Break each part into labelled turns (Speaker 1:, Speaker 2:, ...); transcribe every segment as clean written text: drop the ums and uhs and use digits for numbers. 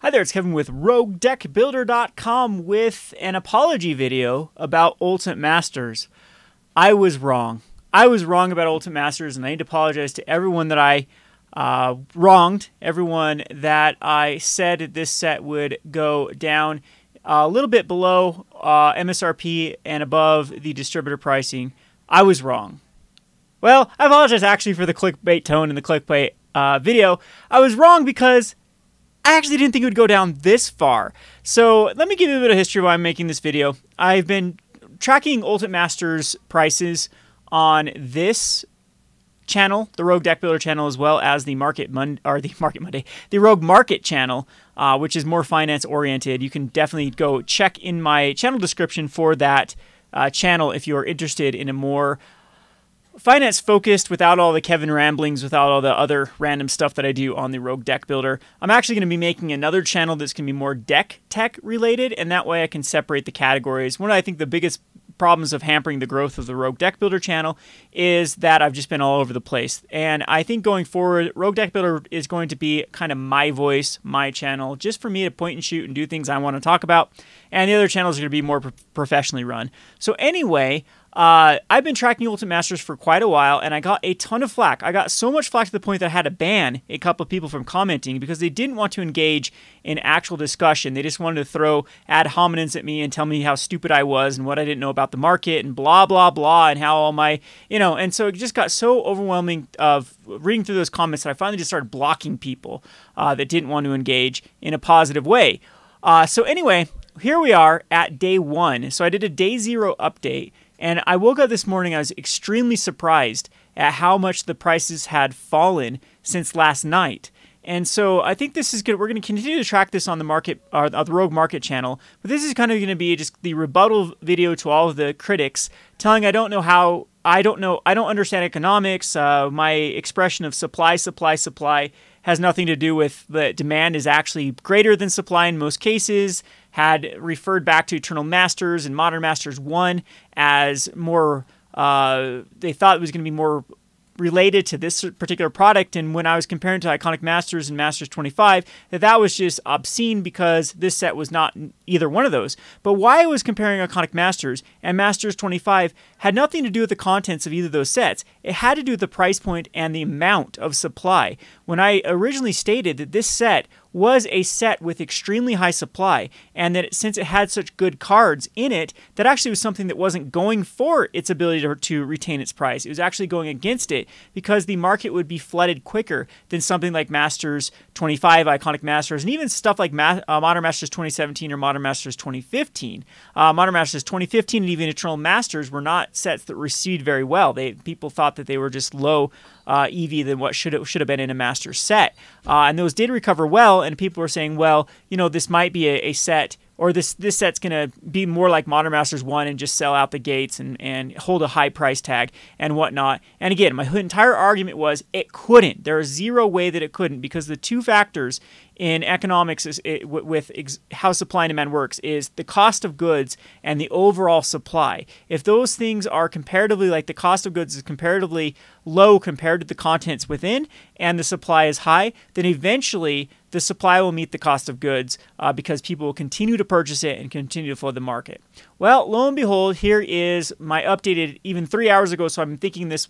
Speaker 1: Hi there, it's Kevin with RogueDeckBuilder.com with an apology video about Ultimate Masters. I was wrong. I was wrong about Ultimate Masters, and I need to apologize to everyone that I wronged, everyone that I said this set would go down a little bit below MSRP and above the distributor pricing. I was wrong. Well, I apologize actually for the clickbait tone in the clickbait video. I was wrong because I actually didn't think it would go down this far. So let me give you a bit of history why I'm making this video. I've been tracking Ultimate Masters prices on this channel, the Rogue Deck Builder channel, as well as the the Rogue Market channel, which is more finance oriented. You can definitely go check in my channel description for that channel if you're interested in a more finance focused, without all the Kevin ramblings, without all the other random stuff that I do on the Rogue Deck Builder. I'm actually going to be making another channel that's going to be more deck tech related, and that way I can separate the categories. One of I think the biggest problems of hampering the growth of the Rogue Deck Builder channel is that I've just been all over the place. And I think going forward, Rogue Deck Builder is going to be kind of my voice, my channel, just for me to point and shoot and do things I want to talk about. And the other channels are going to be more professionally run. So anyway, I've been tracking Ultimate Masters for quite a while, and I got a ton of flack. I got so much flack to the point that I had to ban a couple of people from commenting because they didn't want to engage in actual discussion. They just wanted to throw ad hominems at me and tell me how stupid I was and what I didn't know about the market and blah, blah, blah, and how all my, and so it just got so overwhelming of reading through those comments that I finally just started blocking people that didn't want to engage in a positive way. So anyway, here we are at day one. So I did a day zero update. And I woke up this morning, I was extremely surprised at how much the prices had fallen since last night. And so I think this is good. We're going to continue to track this on the market, or the Rogue Market channel. But this is kind of going to be just the rebuttal video to all of the critics, telling I don't understand economics. My expression of supply has nothing to do with the demand is actually greater than supply in most cases. Had referred back to Eternal Masters and Modern Masters 1 as more, they thought it was going to be more related to this particular product, and when I was comparing to Iconic Masters and Masters 25, that was just obscene because this set was not either one of those. But why I was comparing Iconic Masters and Masters 25 had nothing to do with the contents of either of those sets. It had to do with the price point and the amount of supply. When I originally stated that this set was a set with extremely high supply, and that since it had such good cards in it, that actually was something that wasn't going for its ability to retain its price. It was actually going against it because the market would be flooded quicker than something like Masters 25, Iconic Masters, and even stuff like Modern Masters 2017 or Modern Masters 2015. Modern Masters 2015 and even Eternal Masters were not sets that received very well. People thought that they were just low EV than what should have been in a Masters set. And those did recover well, and people were saying, well, this might be a set, or this set's going to be more like Modern Masters 1 and just sell out the gates and hold a high price tag and whatnot. And again, my entire argument was it couldn't. There is zero way that it couldn't, because the two factors in economics with how supply and demand works is the cost of goods and the overall supply. If those things are comparatively, like the cost of goods is comparatively low compared to the contents within, and the supply is high, then eventually the supply will meet the cost of goods because people will continue to purchase it and continue to flood the market. Well, lo and behold, here is my updated, even 3 hours ago, so I'm thinking this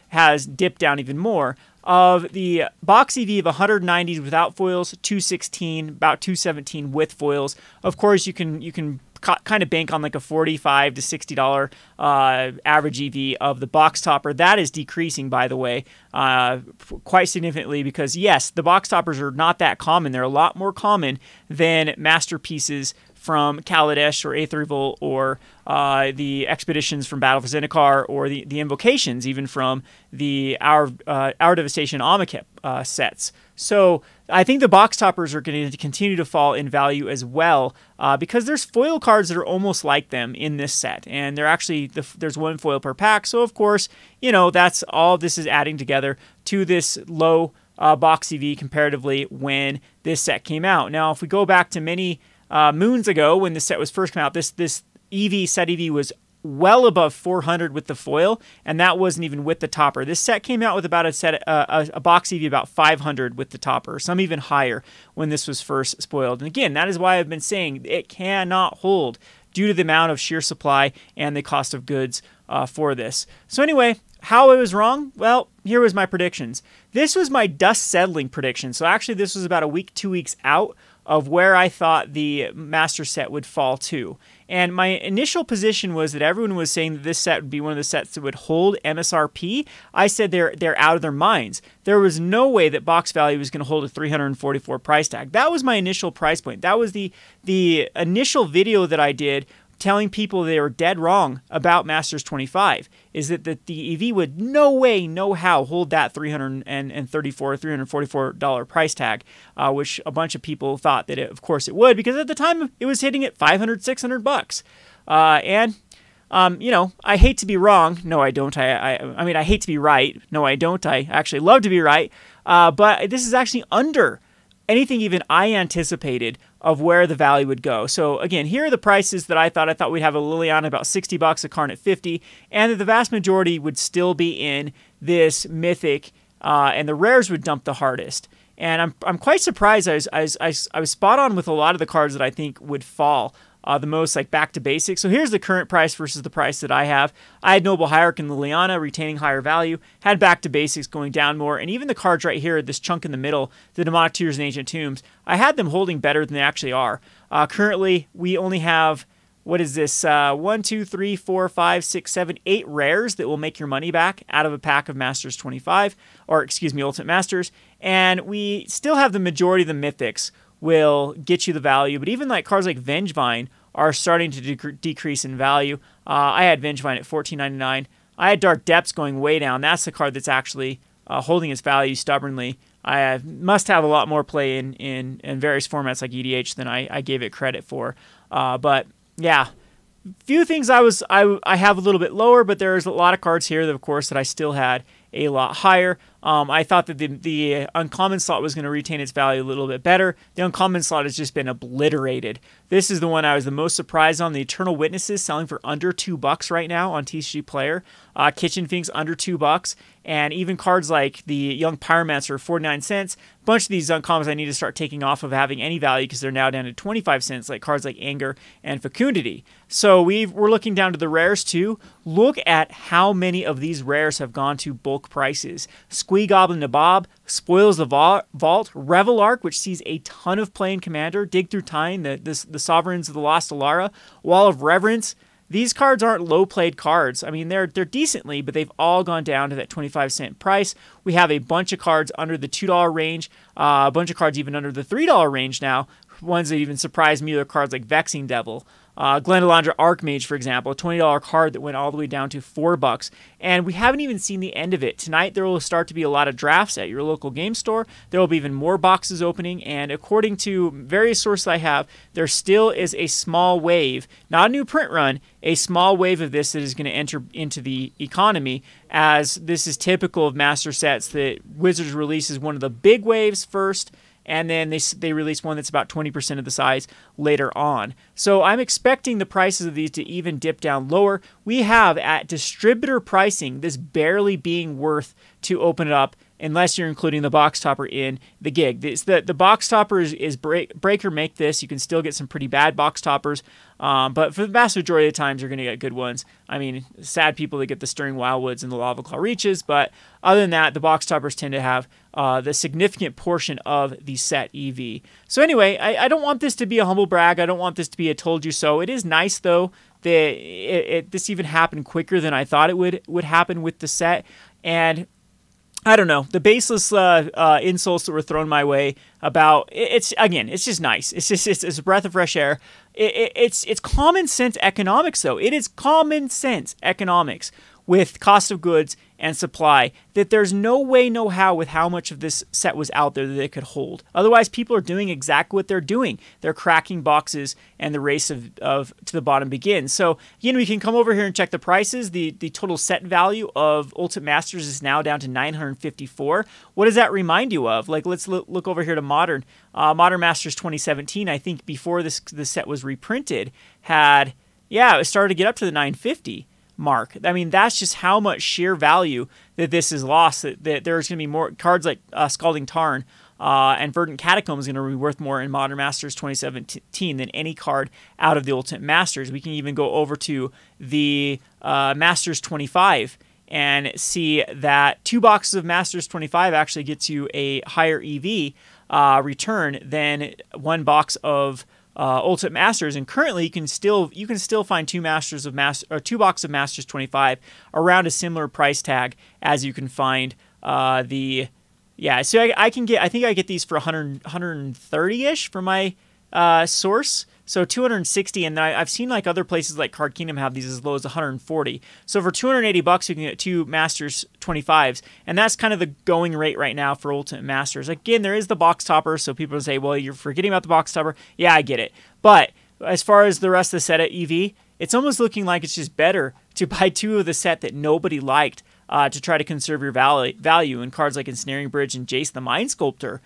Speaker 1: has dipped down even more, of the box EV of 190s without foils, 216, about 217 with foils. Of course, you can kind of bank on like a $45 to $60 average EV of the box topper. That is decreasing, by the way, quite significantly, because yes, the box toppers are not that common. They're a lot more common than masterpieces from Kaladesh or Aether Revolt, or the expeditions from Battle for Zendikar, or the invocations even from the Hour Devastation Amakep sets. So I think the box toppers are going to continue to fall in value as well, because there's foil cards that are almost like them in this set, and they're actually there's one foil per pack. So of course, that's all this is adding together to this low box EV comparatively when this set came out. Now, if we go back to many moons ago when this set was first come out, this set EV was well above 400 with the foil, and that wasn't even with the topper. This set came out with about a box EV about 500 with the topper, some even higher when this was first spoiled. And again, that is why I've been saying it cannot hold due to the amount of sheer supply and the cost of goods for this. So anyway, how I was wrong? Well, here was my predictions. This was my dust settling prediction. So actually this was about a week, 2 weeks out of where I thought the master set would fall to. And my initial position was that everyone was saying that this set would be one of the sets that would hold MSRP. I said they're out of their minds. There was no way that box value was going to hold a $344 price tag. That was my initial price point. That was the initial video that I did telling people they were dead wrong about Masters 25, is that the EV would no way, no how hold that $344 price tag, which a bunch of people thought that of course it would, because at the time it was hitting at 500, 600 bucks. You know, I hate to be wrong. No, I don't. I mean, I hate to be right. No, I don't. I actually love to be right. But this is actually under anything even I anticipated of where the value would go. So again, here are the prices that I thought. I thought we'd have a Liliana about 60 bucks, a Karn at 50, and that the vast majority would still be in this Mythic, and the rares would dump the hardest. And I'm quite surprised. I was spot on with a lot of the cards that I think would fall the most, like back to basics. So here's the current price versus the price that I have. I had Noble Hierarch and Liliana retaining higher value, had back to basics going down more, and even the cards right here, this chunk in the middle, the Demonic Tears and Ancient Tombs, I had them holding better than they actually are. Currently, we only have, what is this, 1, 2, 3, 4, 5, 6, 7, 8 rares that will make your money back out of a pack of Masters 25, or excuse me, Ultimate Masters, and we still have the majority of the Mythics will get you the value, but even like cards like Vengevine are starting to decrease in value. I had Vengevine at $14.99. I had Dark Depths going way down. That's the card that's actually holding its value stubbornly. I must have a lot more play in various formats like EDH than I gave it credit for. But yeah, few things I have a little bit lower, but there's a lot of cards here that, of course, that I still had a lot higher. I thought that the uncommon slot was going to retain its value a little bit better. The uncommon slot has just been obliterated. This is the one I was the most surprised on. The Eternal Witnesses selling for under $2 right now on TCG Player. Kitchen Finks under $2. And even cards like the Young Pyromancer, 49 cents. A bunch of these uncommons I need to start taking off of having any value because they're now down to 25 cents, like cards like Anger and Fecundity. So we're looking down to the rares too. Look at how many of these rares have gone to bulk prices. Squee Goblin Nabob, Spoils the Vault, Revelark, which sees a ton of play in Commander, Dig Through Time, the Sovereigns of the Lost Alara, Wall of Reverence. These cards aren't low-played cards. I mean, they're decently, but they've all gone down to that 25-cent price. We have a bunch of cards under the $2 range, a bunch of cards even under the $3 range now, ones that even surprised me are cards like Vexing Devil. Glendalandra Archmage, for example, a $20 card that went all the way down to $4. And we haven't even seen the end of it. Tonight, there will start to be a lot of drafts at your local game store. There will be even more boxes opening. And according to various sources I have, there still is a small wave, not a new print run, a small wave of this that is going to enter into the economy, as this is typical of master sets that Wizards releases one of the big waves first, and then they release one that's about 20% of the size later on. So I'm expecting the prices of these to even dip down lower. We have at distributor pricing this barely being worth to open it up, unless you're including the box topper in the gig. The box topper is break or make this. You can still get some pretty bad box toppers, but for the vast majority of the times, you're going to get good ones. I mean, sad people that get the Stirring Wildwoods and the Lava Claw Reaches, but other than that, the box toppers tend to have the significant portion of the set EV. So anyway, I don't want this to be a humble brag. I don't want this to be a told you so. It is nice, though, that this even happened quicker than I thought it would happen with the set. And I don't know, the baseless insults that were thrown my way about it's just nice. It's a breath of fresh air. It's common sense economics, though. It is common sense economics with cost of goods and supply, that there's no way, no how with how much of this set was out there that it could hold. Otherwise, people are doing exactly what they're doing. They're cracking boxes, and the race of to the bottom begins. So again, we can come over here and check the prices. The total set value of Ultimate Masters is now down to $954. What does that remind you of? Like, let's look over here to Modern Masters 2017. I think before this set was reprinted, had Yeah, it started to get up to the 950 mark. I mean, that's just how much sheer value that this is lost. That there's going to be more cards like Scalding Tarn and Verdant Catacomb is going to be worth more in Modern Masters 2017 than any card out of the Ultimate Masters. We can even go over to the Masters 25 and see that 2 boxes of Masters 25 actually gets you a higher EV return than 1 box of Ultimate Masters, and currently you can still find 2 boxes of Masters 25 around a similar price tag as you can find so I think I get these for 130-ish for my source. So 260, and then I've seen like other places like Card Kingdom have these as low as 140. So for $280, you can get 2 Masters 25s, and that's kind of the going rate right now for Ultimate Masters. Again, there is the box topper, so people say, well, you're forgetting about the box topper. Yeah, I get it. But as far as the rest of the set at EV, it's almost looking like it's just better to buy 2 of the set that nobody liked to try to conserve your value in cards like Ensnaring Bridge and Jace the Mind Sculptor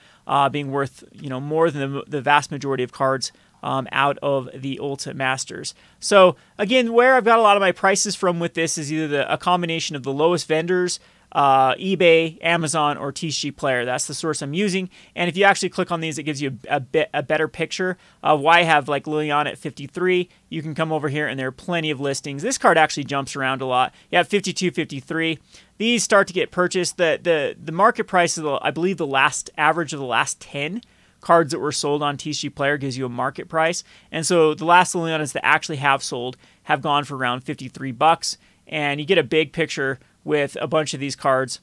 Speaker 1: being worth more than the vast majority of cards out of the Ultimate Masters. So again, where I've got a lot of my prices from with this is either a combination of the lowest vendors, eBay, Amazon, or TCG Player. That's the source I'm using. And if you actually click on these, it gives you a better picture of why I have like Liliana at 53. You can come over here and there are plenty of listings. This card actually jumps around a lot. You have 52, 53. These start to get purchased. The market price is, I believe, the last average of the last 10 cards that were sold on TCG Player gives you a market price. And so the last Lilianas that actually have sold have gone for around $53. And you get a big picture with a bunch of these cards.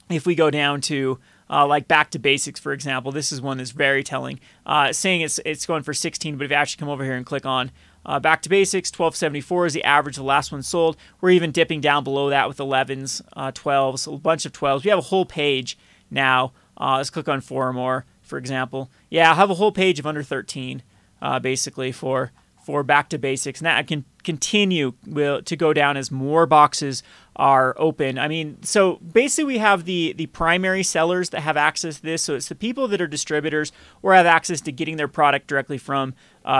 Speaker 1: If we go down to like Back to Basics, for example, this is one that's very telling, saying it's going for 16, but if you actually come over here and click on Back to Basics, 1274 is the average of the last one sold. We're even dipping down below that with 11s, 12s, a bunch of 12s. We have a whole page now. Let's click on 4 or more, for example. Yeah, I'll have a whole page of under 13, basically, for Back to Basics. And that can continue to go down as more boxes are open. I mean, so basically we have the primary sellers that have access to this. So it's the people that are distributors or have access to getting their product directly from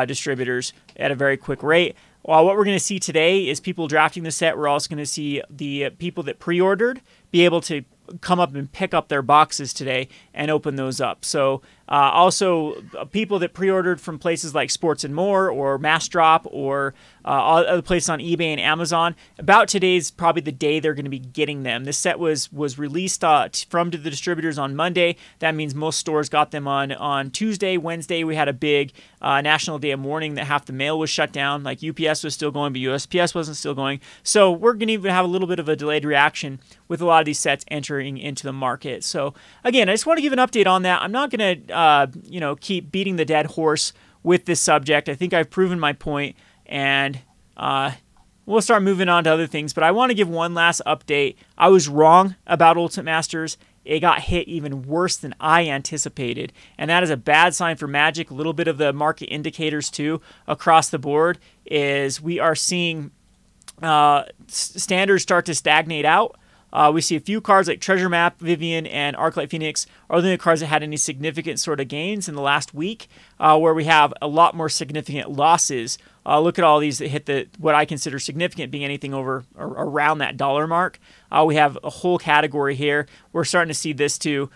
Speaker 1: distributors at a very quick rate. Well, what we're going to see today is people drafting the set. We're also going to see the people that pre-ordered be able to come up and pick up their boxes today and open those up. So also people that pre-ordered from places like Sports and More or Mass Drop or other places on eBay and Amazon, about today's probably the day they're going to be getting them. This set was released from to the distributors on Monday. That means most stores got them on Tuesday. Wednesday we had a big National Day of Mourning that half the mail was shut down. Like UPS was still going, but USPS wasn't still going. So we're going to even have a little bit of a delayed reaction with a lot of these sets entering into the market. So again, I just want to give an update on that. I'm not going to keep beating the dead horse with this subject. I think I've proven my point, and we'll start moving on to other things. But I want to give one last update. I was wrong about Ultimate Masters. It got hit even worse than I anticipated, and that is a bad sign for Magic. A little bit of the market indicators too across the board is we are seeing standards start to stagnate out. We see a few cards like Treasure Map, Vivian, and Arclight Phoenix are the only cards that had any significant sort of gains in the last week, where we have a lot more significant losses. Look at all these that hit what I consider significant, being anything over or around that dollar mark. We have a whole category here. We're starting to see this too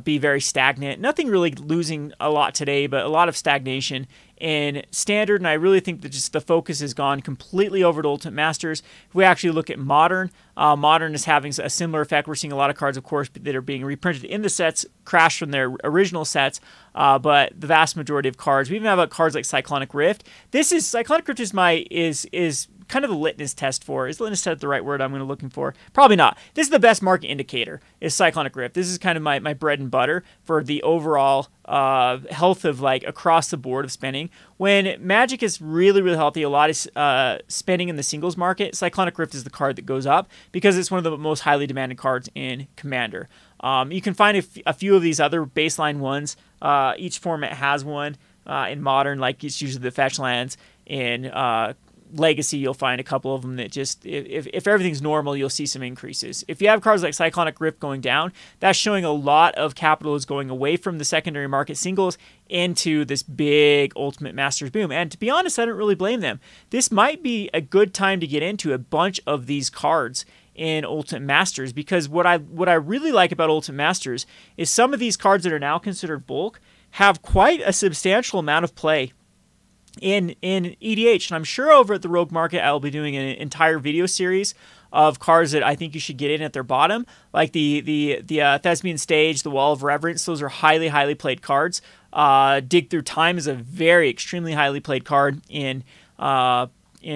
Speaker 1: be very stagnant. Nothing really losing a lot today, but a lot of stagnation in Standard, and I really think that just the focus has gone completely over to Ultimate Masters. If we actually look at Modern, Modern is having a similar effect. We're seeing a lot of cards, of course, that are being reprinted in the sets, crash from their original sets, but the vast majority of cards, we even have cards like Cyclonic Rift. Cyclonic Rift is kind of a litmus test for. Is litmus test the right word I'm looking for? Probably not. This is the best market indicator, is Cyclonic Rift. This is kind of my bread and butter for the overall health of like across the board of spending. When Magic is really, really healthy, a lot is spending in the singles market, Cyclonic Rift is the card that goes up because it's one of the most highly demanded cards in Commander. You can find a few of these other baseline ones. Each format has one. In Modern, like it's usually the fetch lands. In Legacy, you'll find a couple of them that just, if everything's normal, you'll see some increases. If you have cards like Cyclonic Rift going down, that's showing a lot of capital is going away from the secondary market singles into this big Ultimate Masters boom. And to be honest, I don't really blame them. This might be a good time to get into a bunch of these cards in Ultimate Masters, because what I really like about Ultimate Masters is some of these cards that are now considered bulk have quite a substantial amount of play in EDH. And I'm sure over at the Rogue Market, I'll be doing an entire video series of cards that I think you should get in at their bottom, like the Thespian Stage, the Wall of Reverence. Those are highly played cards. Dig Through Time is a very extremely highly played card in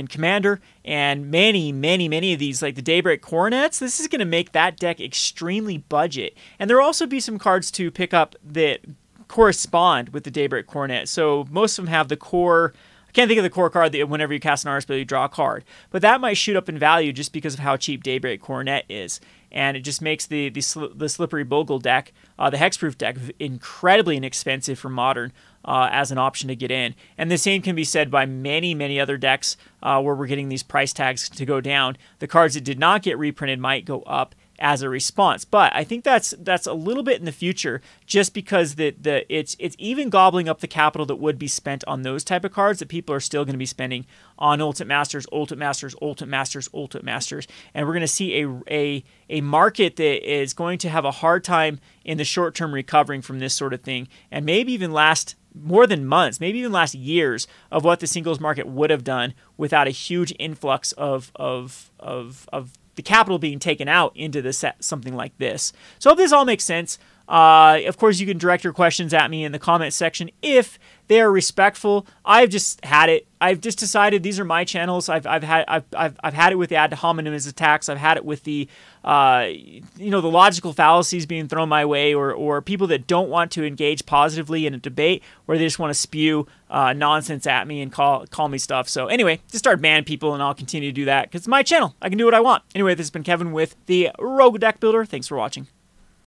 Speaker 1: Commander, and many of these, like the Daybreak Coronets, this is going to make that deck extremely budget. And there will also be some cards to pick up that correspond with the Daybreak Coronet. So most of them have the core. I can't think of the core card that whenever you cast an Aura spell, you draw a card. But that might shoot up in value just because of how cheap Daybreak Coronet is. And it just makes the Slippery Bogle deck, the Hexproof deck, incredibly inexpensive for Modern as an option to get in. And the same can be said by many other decks where we're getting these price tags to go down. The cards that did not get reprinted might go up as a response. But I think that's a little bit in the future, just because it's even gobbling up the capital that would be spent on those type of cards that people are still going to be spending on Ultimate Masters, Ultimate Masters, Ultimate Masters, Ultimate Masters. And we're going to see a market that is going to have a hard time in the short term recovering from this sort of thing, and maybe even last more than months, maybe even last years of what the singles market would have done without a huge influx of the capital being taken out into the set, something like this. So I hope this all makes sense. Of course, you can direct your questions at me in the comment section if they are respectful. I've just had it. I've just decided these are my channels. I've had it with the ad hominem attacks. I've had it with the the logical fallacies being thrown my way, or people that don't want to engage positively in a debate, where they just want to spew nonsense at me and call me stuff. So anyway, just start banning people, and I'll continue to do that because it's my channel. I can do what I want. Anyway, this has been Kevin with the Rogue Deck Builder. Thanks for watching.